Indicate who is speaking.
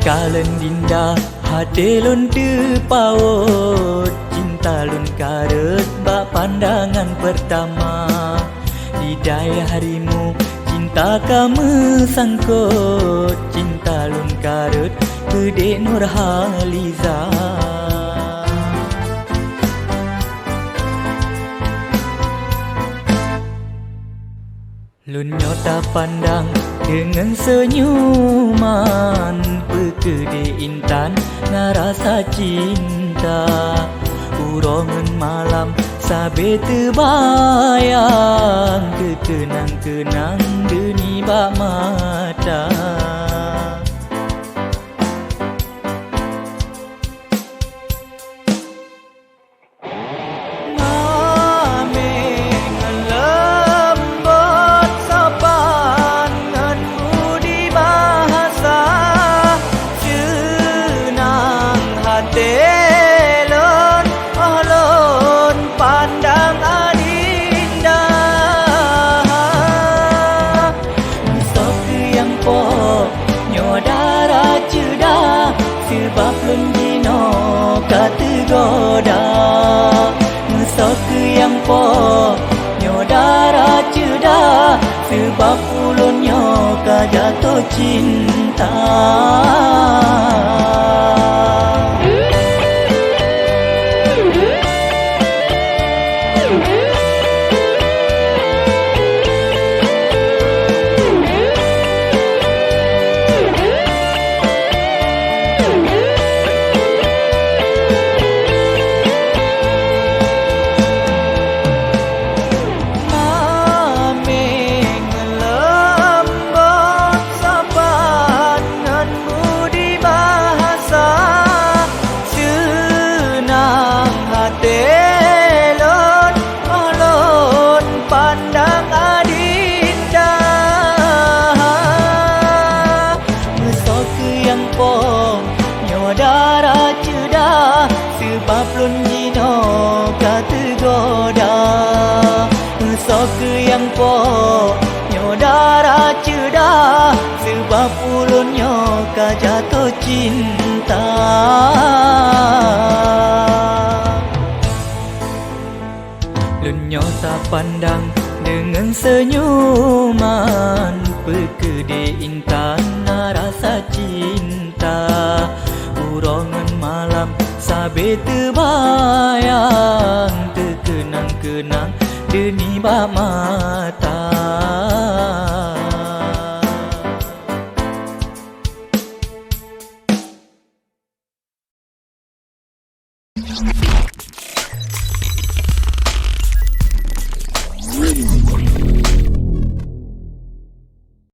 Speaker 1: Kalen dinda hade lun paut cinta lun karet bak pandangan pertama di daya harimu cinta kamu sangkut cinta lun karet gede Nurhaliza lun nyota pandang dengan senyuman pekede intan ngarasa cinta urongan malam sabe terbayang kekenang-kenang deni bak mata sebab lun dino kata goda mesok ke yang po nyodara ceda sebab ulunnya ka jatuh cinta nyodara ceda sebab lun dino kata goda mesok ke yang po nyodara ceda sebab ulunnya ka jatuh cinta lun nyota pandang dengan senyuman pekede intan rasa cinta urongan malam sabe terbayang terkenang-kenang deni bak mata